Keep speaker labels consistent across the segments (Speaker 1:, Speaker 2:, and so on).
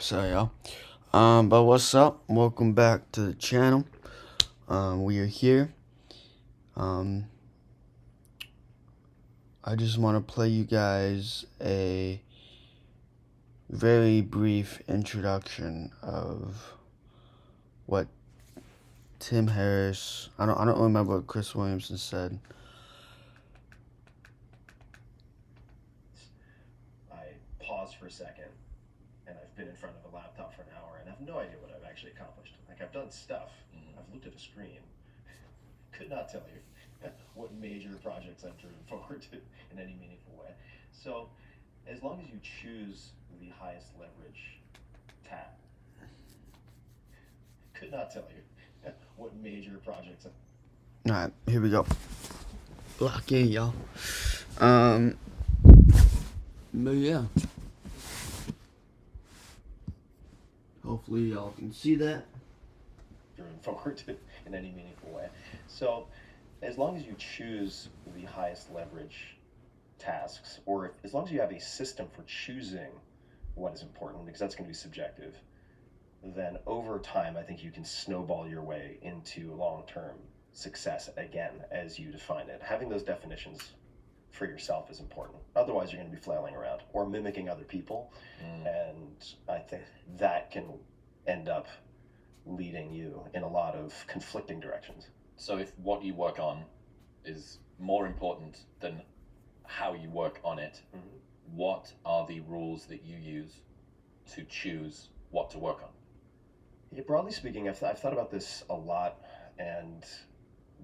Speaker 1: Sorry, y'all. But what's up? Welcome back to the channel. We are here. Um, I just want to play you guys a very brief introduction of what Tim Harris. I don't remember what Chris Williamson said.
Speaker 2: I pause for a second, and I've been in front of a laptop for an hour, and I have no idea what I've actually accomplished. Like, I've done stuff. I've looked at a screen. Could not tell you what major projects I've driven forward to in any meaningful way. So, as long as you choose the highest leverage tab, could not tell you what major projects.
Speaker 1: All right, here we go. Lock in, y'all. Um, but yeah. Hopefully, y'all can see that.
Speaker 2: Driven forward to in any meaningful way. So, as long as you choose the highest leverage tasks, or as long as you have a system for choosing what is important, because that's going to be subjective, then over time, I think you can snowball your way into long term success again, as you define it. Having those definitions for yourself is important. Otherwise, you're going to be flailing around or mimicking other people. And I think that can end up leading you in a lot of conflicting directions.
Speaker 3: So if what you work on is more important than how you work on it, what are the rules that you use to choose what to work on?
Speaker 2: Yeah, broadly speaking, I've thought about this a lot, and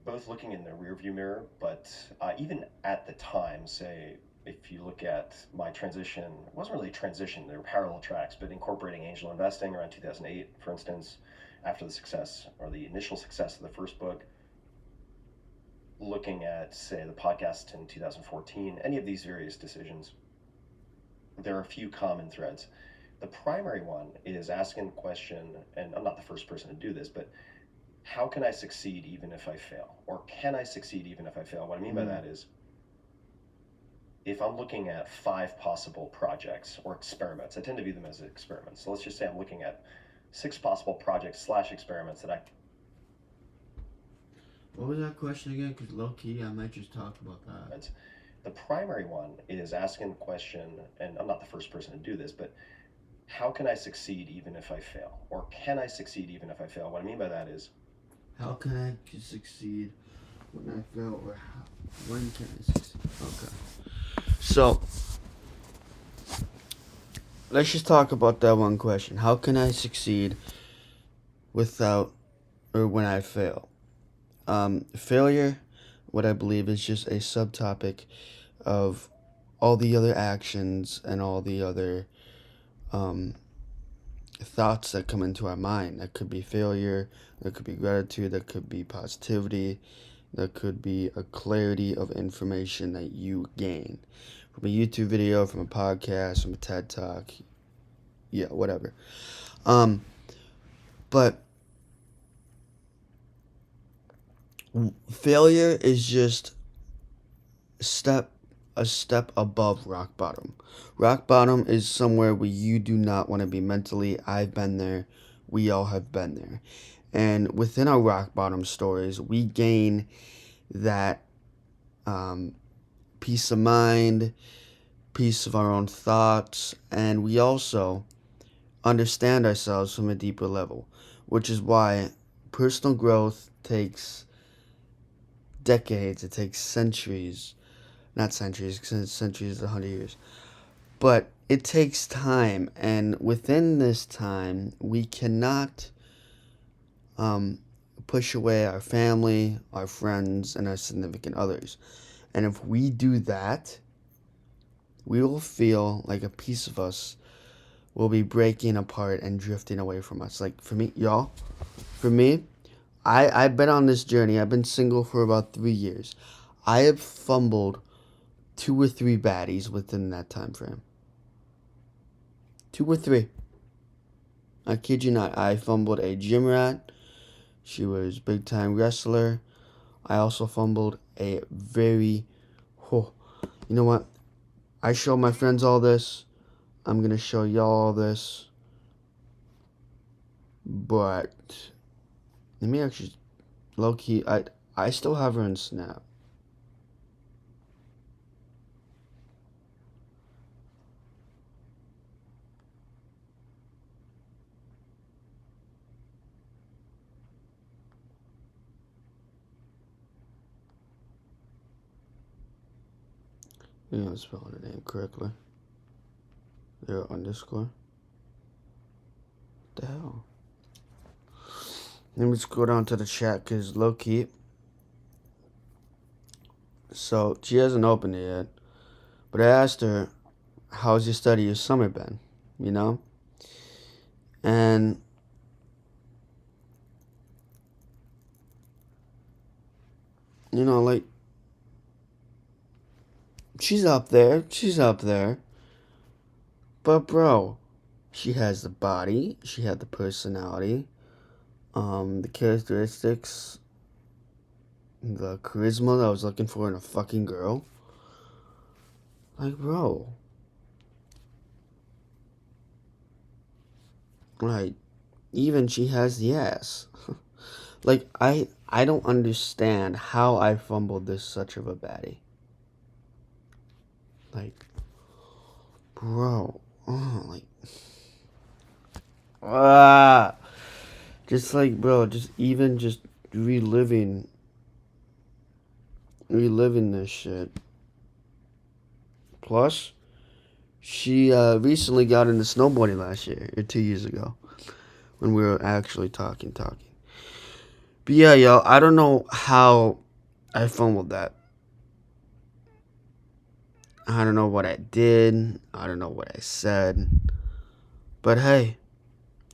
Speaker 2: both looking in the rearview mirror, but even at the time, say, if you look at my transition, it wasn't really a transition, they were parallel tracks, but incorporating angel investing around 2008, for instance, after the success or the initial success of the first book, looking at, say, the podcast in 2014, any of these various decisions, there are a few common threads. The primary one is asking the question, and I'm not the first person to do this, but how can I succeed even if I fail? Or can I succeed even if I fail? What I mean by that is, if I'm looking at 5 possible projects or experiments, I tend to view them as experiments. So let's just say I'm looking at 6 possible projects / experiments that I.
Speaker 1: What was that question again? Because low key, I might just talk about that.
Speaker 2: The primary one is asking the question, and I'm not the first person to do this, but how can I succeed even if I fail? Or can I succeed even if I fail? What I mean by that is,
Speaker 1: how can I succeed when I fail, or when can I succeed? Okay. So, let's just talk about that one question. How can I succeed without, or when I fail? Failure, what I believe, is just a subtopic of all the other actions and all the other thoughts that come into our mind. That could be failure, that could be gratitude, that could be positivity, that could be a clarity of information that you gain from a YouTube video, from a podcast, from a TED Talk, yeah, whatever. But failure is just a step above rock bottom. Rock bottom is somewhere where you do not want to be mentally. I've been there. We all have been there. And within our rock bottom stories, we gain that peace of mind, peace of our own thoughts, and we also understand ourselves from a deeper level, which is why personal growth takes decades, it takes centuries. Not centuries, because centuries is 100 years. But it takes time, and within this time, we cannot push away our family, our friends, and our significant others. And if we do that, we will feel like a piece of us will be breaking apart and drifting away from us. Like, for me, y'all, for me, I've been on this journey. I've been single for about 3 years. I have fumbled 2 or 3 baddies within that time frame. 2 or 3. I kid you not. I fumbled a gym rat. She was big time wrestler. I also fumbled a very, oh, you know what? I show my friends all this. I'm gonna show y'all all this. But let me actually, low key, I still have her in Snap. I'm spelling her name correctly. There, underscore. What the hell? Let me just go down to the chat because low key. So she hasn't opened it yet, but I asked her, "How's your study your summer been?" You know, and like she's up there. She's up there. But bro, she has the body. She had the personality. The characteristics, the charisma that I was looking for in a fucking girl. Like, bro. Like, even she has the ass. Like, I don't understand how I fumbled this such of a baddie. Like, bro. Oh, like. Ah. Just like, bro, just reliving this shit. Plus, she recently got into snowboarding last year, or 2 years ago, when we were actually talking. But yeah, yo, I don't know how I fumbled that. I don't know what I did. I don't know what I said. But hey,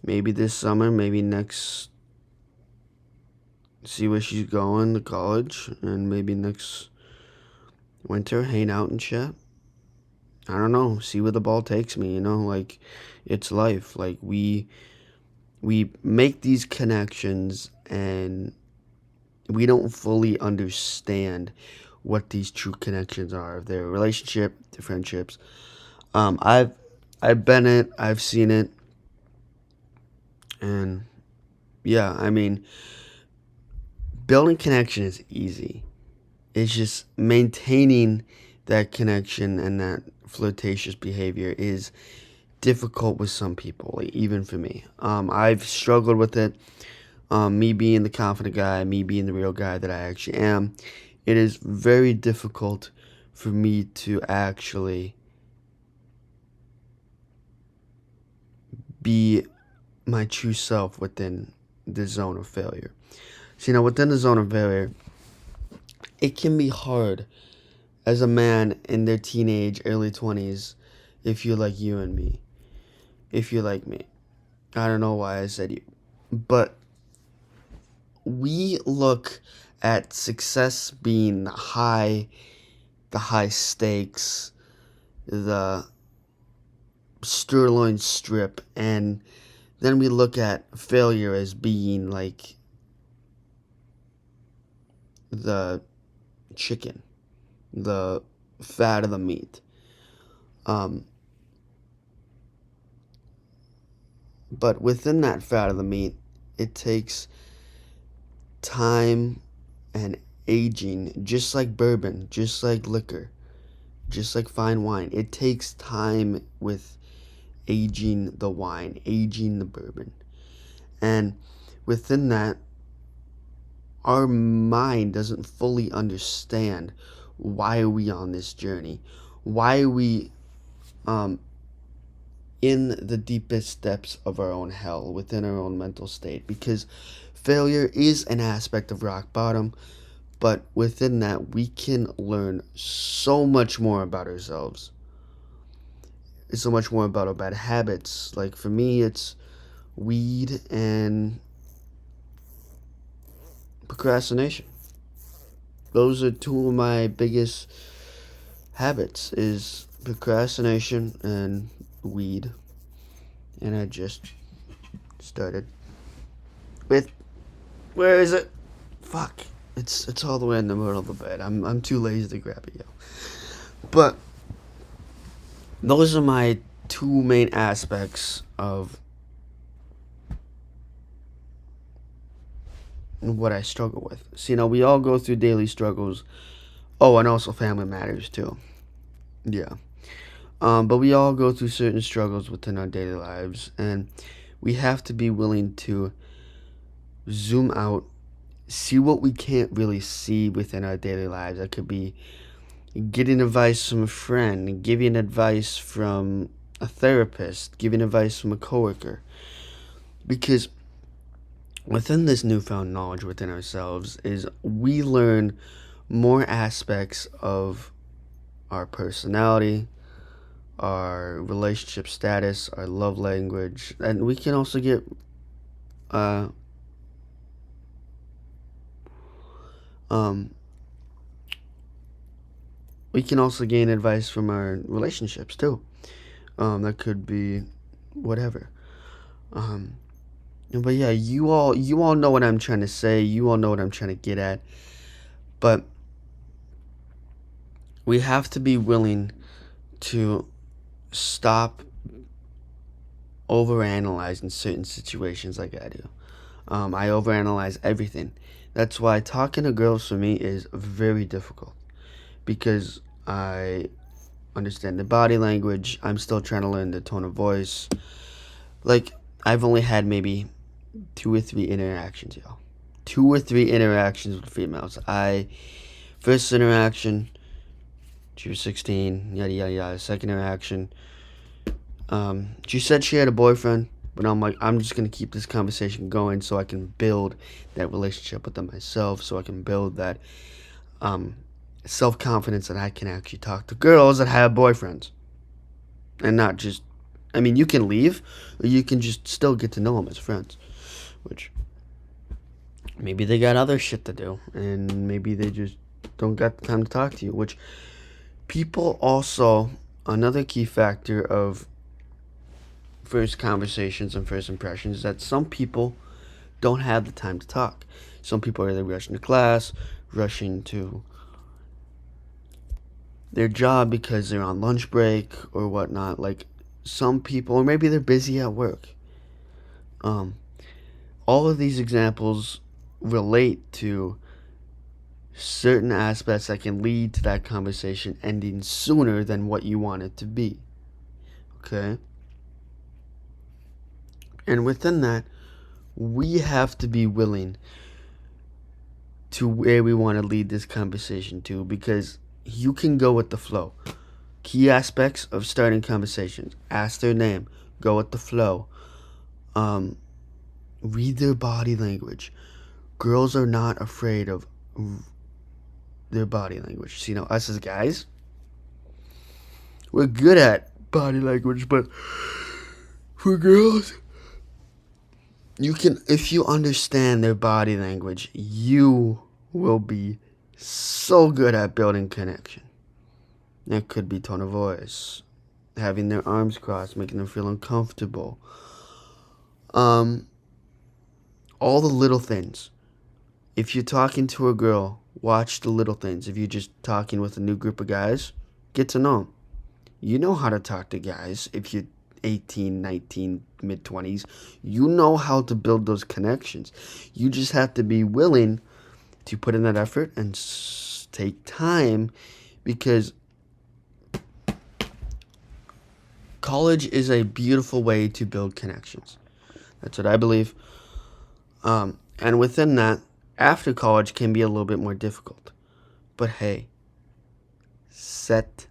Speaker 1: maybe this summer, maybe next, see where she's going to college, and maybe next winter, hang out and shit. I don't know. See where the ball takes me. Like it's life. Like we make these connections, and we don't fully understand what these true connections are. If they're a relationship, they're friendships. I've been it. I've seen it, and yeah, I mean, building connection is easy. It's just maintaining that connection and that flirtatious behavior is difficult with some people, like even for me. I've struggled with it. Me being the confident guy, me being the real guy that I actually am, it is very difficult for me to actually be my true self within the zone of failure. So, within the zone of failure, it can be hard as a man in their teenage, early 20s, if you're like you and me. If you're like me. I don't know why I said you. But we look at success being the high stakes, the sirloin strip, and then we look at failure as being like the chicken, the fat of the meat. Um, but within that fat of the meat, it takes time and aging, just like bourbon, just like liquor, just like fine wine. It takes time with aging the wine, aging the bourbon. And within that, our mind doesn't fully understand why are we on this journey? Why are we in the deepest depths of our own hell, within our own mental state? Because failure is an aspect of rock bottom, but within that, we can learn so much more about ourselves. It's so much more about our bad habits. Like for me, it's weed and procrastination. Those are two of my biggest habits is procrastination and weed. And I just started with, where is it? Fuck. It's all the way in the middle of the bed. I'm too lazy to grab it, yo. But those are my two main aspects of what I struggle with. So, we all go through daily struggles. Oh, and also family matters too. Yeah. But we all go through certain struggles within our daily lives, and we have to be willing to zoom out, see what we can't really see within our daily lives. That could be getting advice from a friend, giving advice from a therapist, giving advice from a coworker. Because within this newfound knowledge within ourselves is we learn more aspects of our personality, our relationship status, our love language, and we can also get uh um we can also gain advice from our relationships too. That could be whatever. Um but yeah, you all know what I'm trying to say. You all know what I'm trying to get at. But we have to be willing to stop overanalyzing certain situations like I do. I overanalyze everything. That's why talking to girls for me is very difficult because I understand the body language. I'm still trying to learn the tone of voice. Like, I've only had maybe 2 or 3 interactions, y'all. 2 or 3 interactions with females. First interaction, she was 16, yada yada yada. Second interaction, she said she had a boyfriend, but I'm like, I'm just gonna keep this conversation going so I can build that relationship with them myself, so I can build that um, self confidence that I can actually talk to girls that have boyfriends, and not just. I mean, you can leave, or you can just still get to know them as friends, which maybe they got other shit to do, and maybe they just don't got the time to talk to you. Which people also another key factor of first conversations and first impressions is that some people don't have the time to talk. Some people are either rushing to class, rushing to their job because they're on lunch break or whatnot. Like some people, or maybe they're busy at work. Um, all of these examples relate to certain aspects that can lead to that conversation ending sooner than what you want it to be. Okay? And within that, we have to be willing to where we want to lead this conversation to because you can go with the flow. Key aspects of starting conversations: ask their name, go with the flow, um, read their body language. Girls are not afraid of their body language. So, us as guys, we're good at body language, but for girls, you can, if you understand their body language, you will be so good at building connection. That could be tone of voice, having their arms crossed, making them feel uncomfortable. Um, all the little things. If you're talking to a girl, watch the little things. If you're just talking with a new group of guys, get to know them. You know how to talk to guys. If you're 18, 19, mid 20s, you know how to build those connections. You just have to be willing to put in that effort and take time because college is a beautiful way to build connections. That's what I believe. And within that, after college can be a little bit more difficult. But hey, set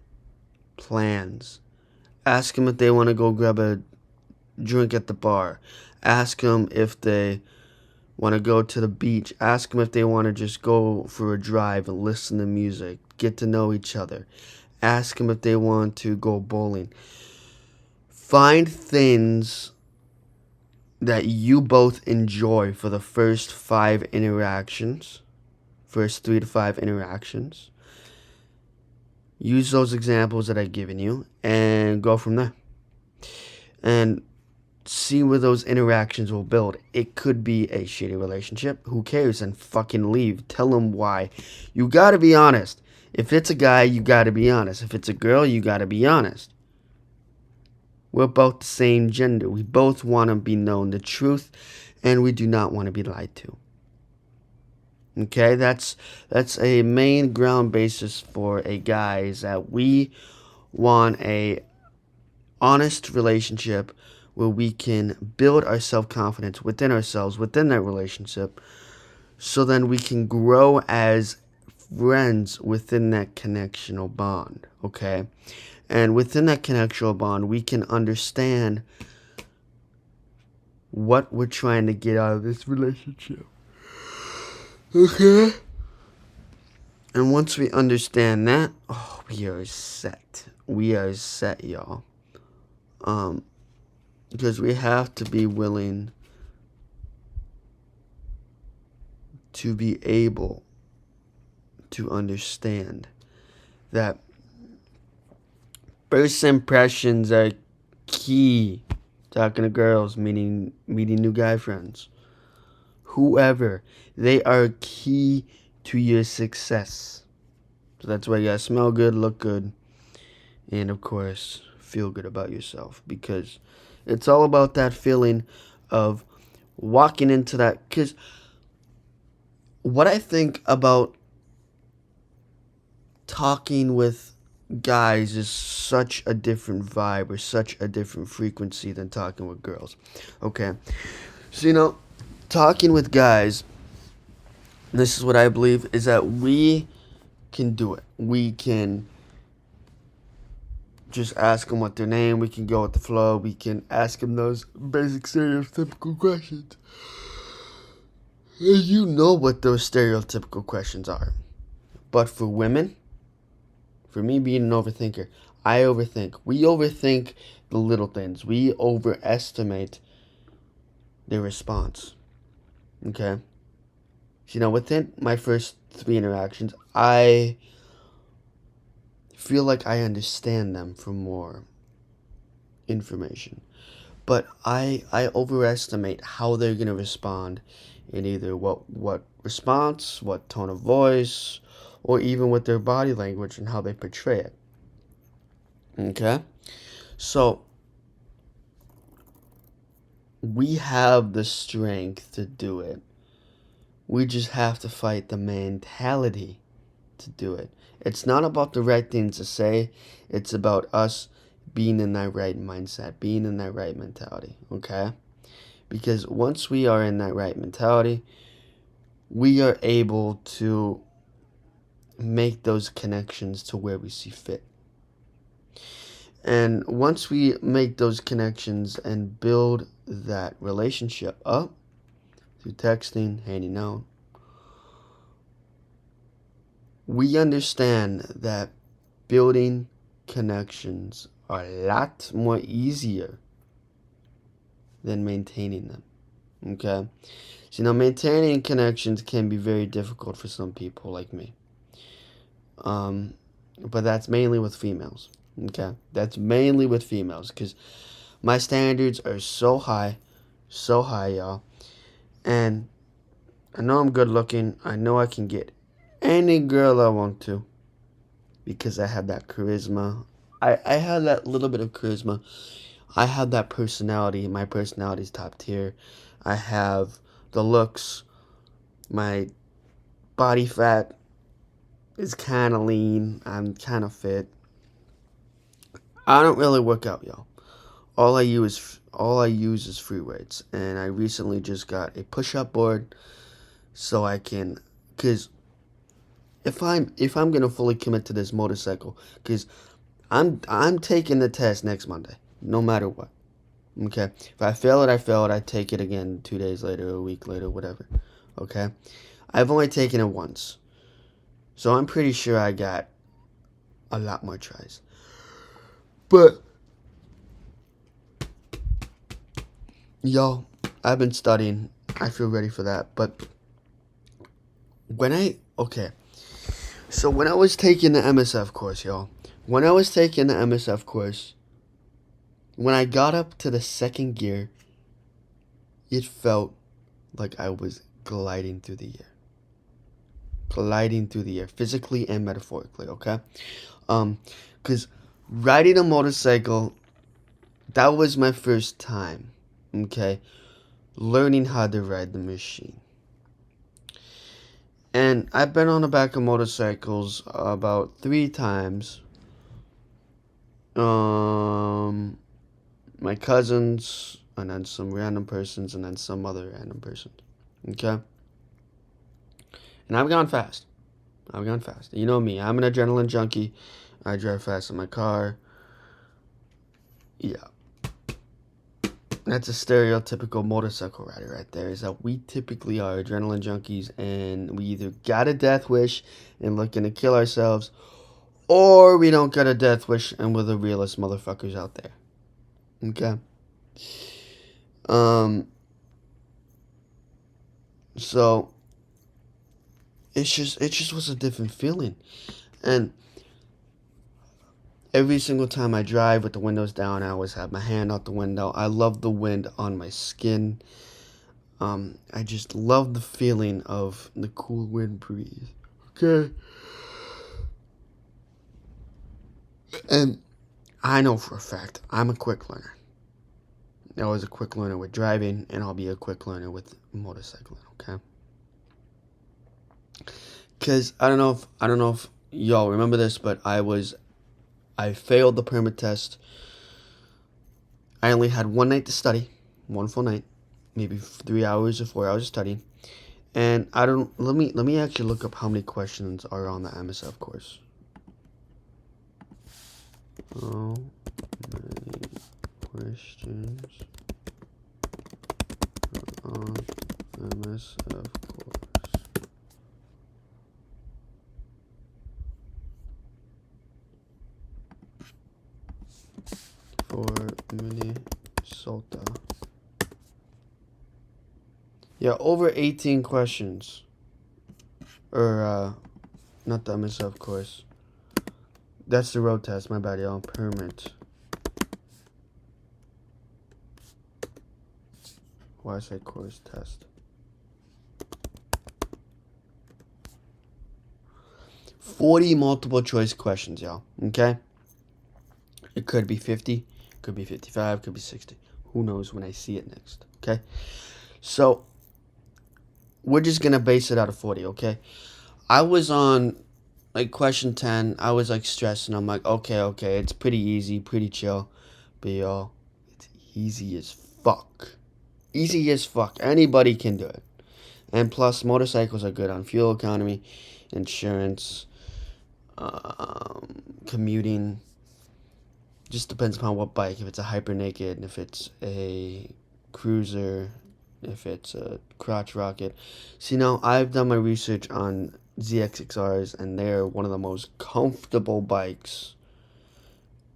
Speaker 1: plans. Ask them if they want to go grab a drink at the bar. Ask them if they want to go to the beach. Ask them if they want to just go for a drive and listen to music. Get to know each other. Ask them if they want to go bowling. Find things that you both enjoy for the first 5 interactions, first 3 to 5 interactions. Use those examples that I've given you and go from there. And see where those interactions will build. It could be a shitty relationship. Who cares? And fucking leave. Tell them why. You gotta be honest. If it's a guy, you gotta be honest. If it's a girl, you gotta be honest. We're both the same gender. We both want to be known the truth, and we do not want to be lied to. Okay, that's a main ground basis for a guy, is that we want a honest relationship where we can build our self-confidence within ourselves, within that relationship, so then we can grow as friends within that connectional bond, okay? And within that connectional bond, we can understand what we're trying to get out of this relationship. Okay? And once we understand that, oh, we are set. We are set, y'all. Because we have to be willing to be able to understand that first impressions are key. Talking to girls, meeting new guy friends, whoever, they are key to your success. So that's why you gotta smell good, look good, and of course, feel good about yourself, because it's all about that feeling of walking into that. Because what I think about talking with guys is such a different vibe, or such a different frequency than talking with girls. Okay, so talking with guys, this is what I believe, is that we can do it. We can just ask them what their name. We can go with the flow. We can ask them those basic stereotypical questions. And you know what those stereotypical questions are. But for women, for me being an overthinker, I overthink. We overthink the little things. We overestimate their response. Okay? So, within my first 3 interactions, I feel like I understand them for more information. But I overestimate how they're going to respond in either what response, what tone of voice, or even with their body language and how they portray it. Okay? So, we have the strength to do it. We just have to fight the mentality to do it. It's not about the right things to say. It's about us being in that right mindset, being in that right mentality, okay? Because once we are in that right mentality, we are able to make those connections to where we see fit. And once we make those connections and build that relationship up through texting, hanging out, we understand that building connections are a lot more easier than maintaining them. Okay? So, maintaining connections can be very difficult for some people like me. But that's mainly with females. Okay? That's mainly with females, because my standards are so high, y'all. And I know I'm good looking. I know I can get any girl I want to, because I have that charisma. I have that little bit of charisma. I have that personality. My personality's top tier. I have the looks. My body fat is kind of lean. I'm kind of fit. I don't really work out, y'all. All I use is free weights, and I recently just got a push-up board, so I can, cause if I'm gonna fully commit to this motorcycle, cause I'm taking the test next Monday, no matter what. Okay, if I fail it, I fail it. I take it again 2 days later, a week later, whatever. Okay, I've only taken it once, so I'm pretty sure I got a lot more tries. But y'all, I've been studying. I feel ready for that. But so when I was taking the MSF course, y'all, when I was taking the MSF course, when I got up to the second gear, it felt like I was gliding through the air. Gliding through the air, physically and metaphorically, okay? Because riding a motorcycle, that was my first time, okay? Learning how to ride the machine. And I've been on the back of motorcycles about 3 times. My cousins, and then some random persons, and then some other random person. Okay? And I've gone fast. You know me, I'm an adrenaline junkie. I drive fast in my car. Yeah. That's a stereotypical motorcycle rider right there, is that we typically are adrenaline junkies and we either got a death wish and looking to kill ourselves, or we don't got a death wish and we're the realest motherfuckers out there. Okay? So it just was a different feeling. And every single time I drive with the windows down, I always have my hand out the window. I love the wind on my skin. I just love the feeling of the cool wind breeze. Okay? And I know for a fact I'm a quick learner. I was a quick learner with driving, and I'll be a quick learner with motorcycling, okay? Cause I don't know if y'all remember this, but I failed the permit test. I only had one night to study, one full night, maybe 3 hours or 4 hours of studying. And I don't let me actually look up how many questions are on the MSF course. How many questions are on MSF course? For Minnesota. Yeah, over 18 questions. Or, not the MSF course. That's the road test, my bad, y'all. Permit. Why I say course test? 40 multiple choice questions, y'all. Okay? It could be 50, could be 55, could be 60. Who knows when I see it next, okay? So, we're just gonna base it out of 40, okay? I was on, like, question 10. I was, like, stressing. I'm like, okay, it's pretty easy, pretty chill. But, y'all, it's easy as fuck. Easy as fuck. Anybody can do it. And plus, motorcycles are good on fuel economy, insurance, commuting. Just depends upon what bike. If it's a hyper naked, if it's a cruiser, if it's a crotch rocket. See, now I've done my research on ZXXRs, and they're one of the most comfortable bikes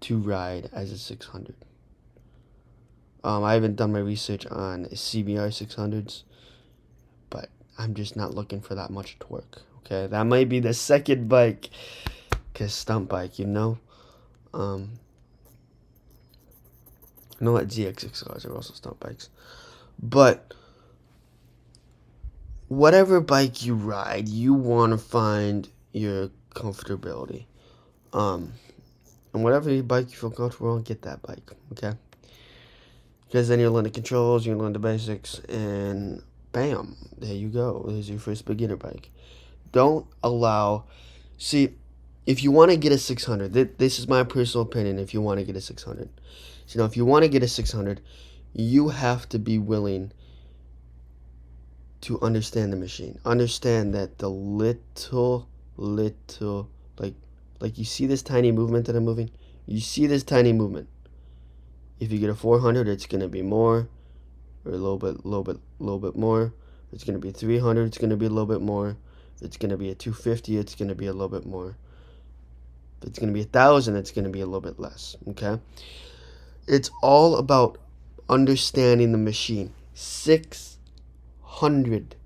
Speaker 1: to ride as a 600. I haven't done my research on CBR 600s, but I'm just not looking for that much torque. Okay, that might be the second bike, cause stunt bike, you know. I know that ZXXRs are also stunt bikes. But whatever bike you ride, you want to find your comfortability. And whatever bike you feel comfortable on, get that bike, okay? Because then you'll learn the controls, you'll learn the basics, and bam, there you go. There's your first beginner bike. Don't allow... See, if you want to get a 600, this is my personal opinion, if you want to get a 600. So, now, if you want to get a 600, you have to be willing to understand the machine. Understand that the little, like you see this tiny movement that I'm moving? You see this tiny movement. If you get a 400, it's going to be more, or a little bit more. If it's going to be a 300, it's going to be a little bit more. If it's going to be a 250, it's going to be a little bit more. If it's going to be 1,000, it's going to be a little bit less, okay? It's all about understanding the machine. 600,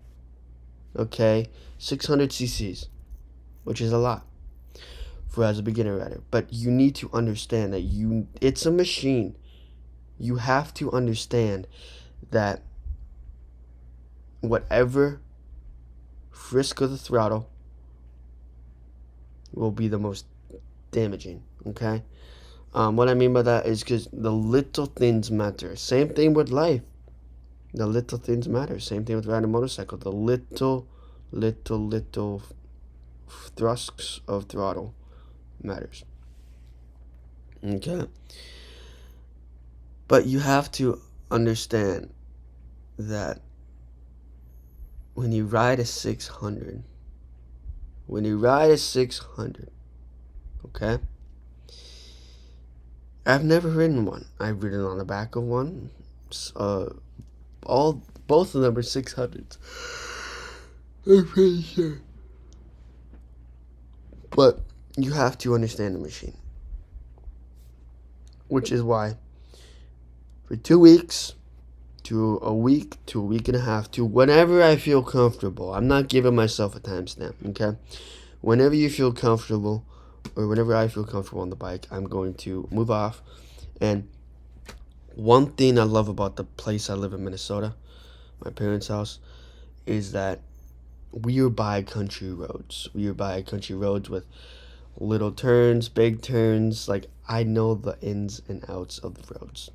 Speaker 1: okay? 600 cc's, which is a lot for as a beginner rider. But you need to understand that it's a machine. You have to understand that whatever frisk of the throttle will be the most damaging, okay? What I mean by that is because the little things matter. Same thing with life. The little things matter. Same thing with riding a motorcycle. The little little thrusts of throttle matters. Okay? But you have to understand that when you ride a 600, okay? I've never ridden one. I've ridden on the back of one. Both of them are 600s. I'm pretty sure. But you have to understand the machine. Which is why for 2 weeks to a week to a week and a half to whenever I feel comfortable. I'm not giving myself a timestamp, okay? Whenever you feel comfortable or whenever I feel comfortable on the bike, I'm going to move off. And one thing I love about the place I live in Minnesota, my parents' house, is that we are by country roads. We are by country roads with little turns, big turns. Like, I know the ins and outs of the roads.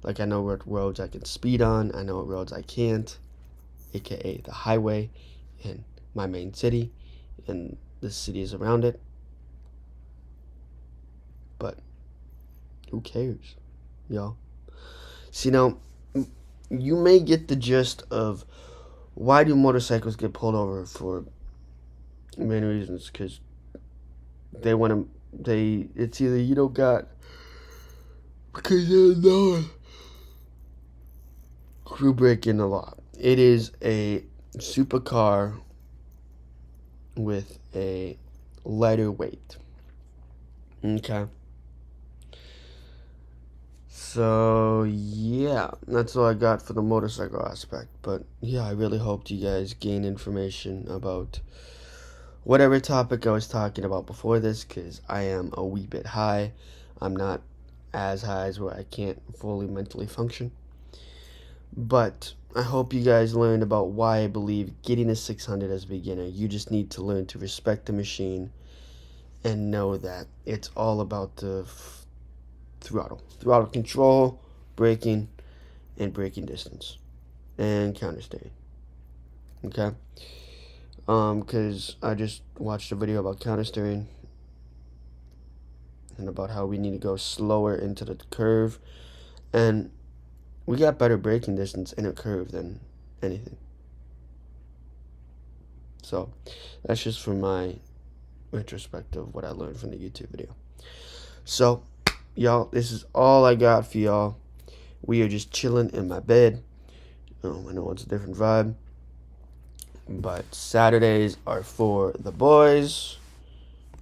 Speaker 1: Like, I know what roads I can speed on. I know what roads I can't, aka the highway in my main city and the cities around it. But who cares, y'all? See, now, you may get the gist of why do motorcycles get pulled over for many reasons. Because they want to, it's either you don't got, because they're not crew breaking a lot. It is a supercar with a lighter weight. Okay. So, yeah, that's all I got for the motorcycle aspect. But, yeah, I really hoped you guys gain information about whatever topic I was talking about before this, because I am a wee bit high. I'm not as high as where I can't fully mentally function. But I hope you guys learned about why I believe getting a 600 as a beginner, you just need to learn to respect the machine and know that it's all about the throttle control, braking, and braking distance, and countersteering. Okay? Because I just watched a video about countersteering and about how we need to go slower into the curve, and we got better braking distance in a curve than anything. So that's just from my retrospective what I learned from the YouTube video. So, y'all, this is all I got for y'all. We are just chilling in my bed. I know it's a different vibe, but Saturdays are for the boys,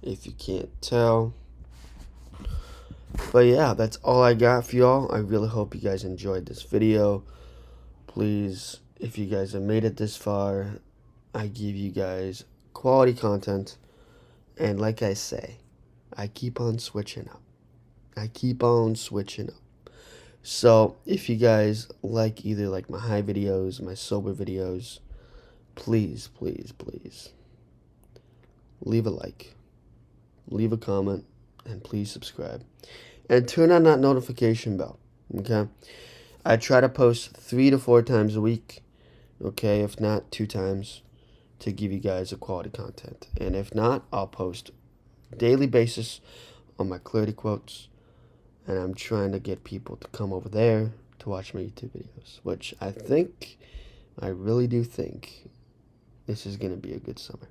Speaker 1: if you can't tell. But yeah, that's all I got for y'all. I really hope you guys enjoyed this video. Please, if you guys have made it this far, I give you guys quality content. And like I say, I keep on switching up. So if you guys like either like my high videos, my sober videos, please leave a like, leave a comment, and please subscribe. And turn on that notification bell, okay? I try to post 3 to 4 times a week, okay? If not 2 times, to give you guys a quality content. And if not, I'll post daily basis on my clarity quotes. And I'm trying to get people to come over there to watch my YouTube videos, which I really do think this is going to be a good summer.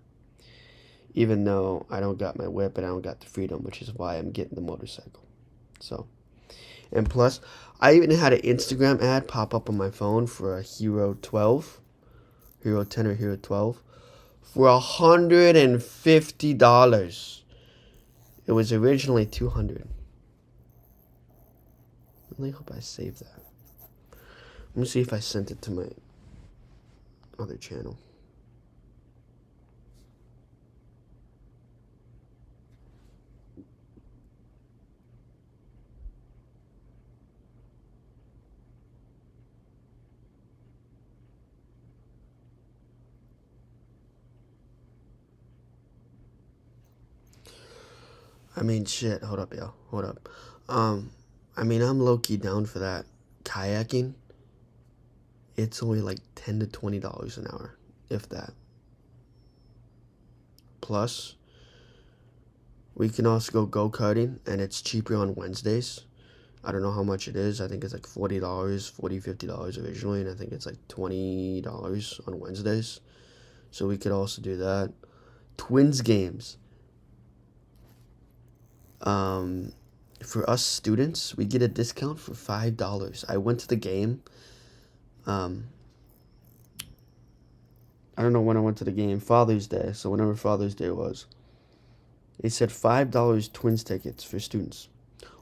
Speaker 1: Even though I don't got my whip and I don't got the freedom, which is why I'm getting the motorcycle. So, and plus, I even had an Instagram ad pop up on my phone for a Hero 12, Hero 10 or Hero 12, for $150. It was originally $200. I really hope I saved that. Let me see if I sent it to my other channel. I mean, shit. Hold up, yo. Hold up. I'm low-key down for that. Kayaking, it's only like $10 to $20 an hour. if that. Plus, we can also go go-karting, and it's cheaper on Wednesdays. I don't know how much it is. I think it's like $40, $50 originally, and I think it's like $20 on Wednesdays. So we could also do that. Twins games. For us students, we get a discount for $5. I went to the game. I don't know when I went to the game. Father's Day. So whenever Father's Day was, they said $5 Twins tickets for students.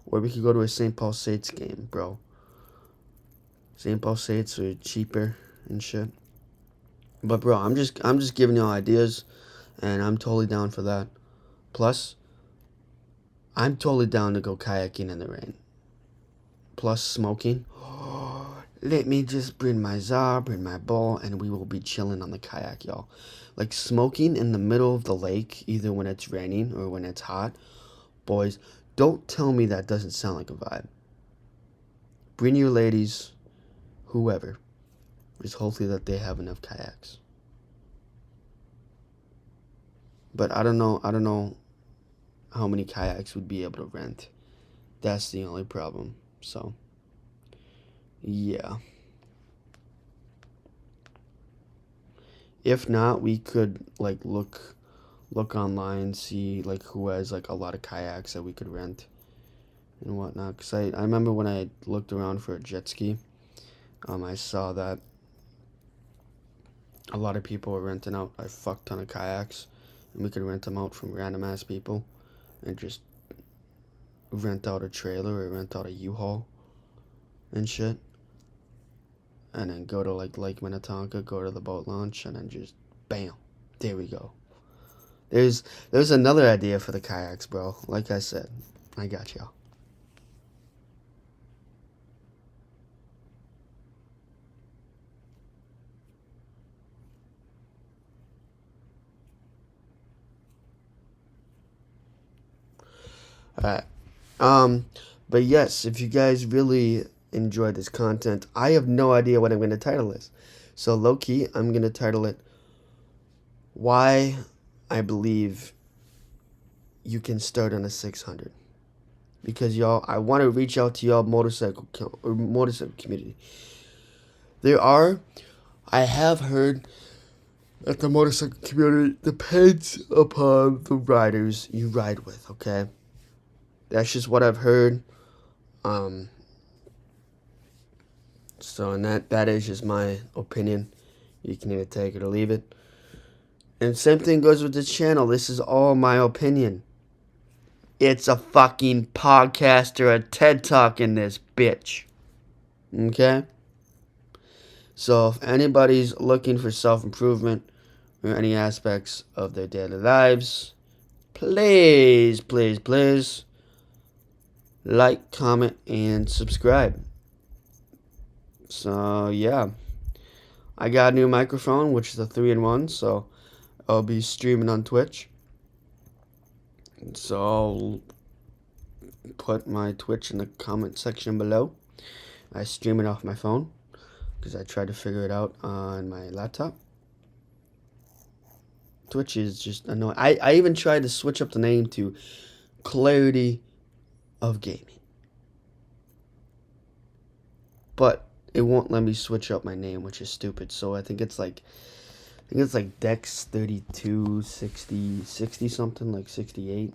Speaker 1: Or we could go to a St. Paul Saints game, bro. St. Paul Saints are cheaper and shit. But bro, I'm just giving y'all ideas, and I'm totally down for that. Plus, I'm totally down to go kayaking in the rain. Plus smoking. Let me just bring my czar, bring my ball, and we will be chilling on the kayak, y'all. Like smoking in the middle of the lake, either when it's raining or when it's hot. Boys, don't tell me that doesn't sound like a vibe. Bring your ladies, whoever. Just hopefully that they have enough kayaks. But I don't know how many kayaks we'd be able to rent. That's the only problem. So, yeah. If not, we could like look online, see like who has like a lot of kayaks that we could rent and whatnot. Cause I remember when I looked around for a jet ski, I saw that a lot of people were renting out a fuck ton of kayaks, and we could rent them out from random ass people, and just rent out a trailer or rent out a U-Haul and shit, and then go to like Lake Minnetonka, go to the boat launch, and then just bam, there we go. There's another idea for the kayaks, bro. Like I said, I got y'all. Alright. But yes, if you guys really enjoyed this content, I have no idea what I'm going to title this. So low key, I'm going to title it Why I Believe You Can Start on a 600. Because y'all, I want to reach out to y'all motorcycle community. I have heard that the motorcycle community depends upon the riders you ride with, okay? That's just what I've heard. So, and that is just my opinion. You can either take it or leave it. And same thing goes with this channel. This is all my opinion. It's a fucking podcast or a TED Talk in this bitch. Okay? So, if anybody's looking for self-improvement or any aspects of their daily lives, please, please, please like, comment, and subscribe. So, yeah. I got a new microphone, which is a 3-in-1, so I'll be streaming on Twitch. So I'll put my Twitch in the comment section below. I stream it off my phone because I tried to figure it out on my laptop. Twitch is just annoying. I even tried to switch up the name to Clarity of Gaming, but it won't let me switch up my name, which is stupid. So I think it's like Dex 32 60 something, like 68.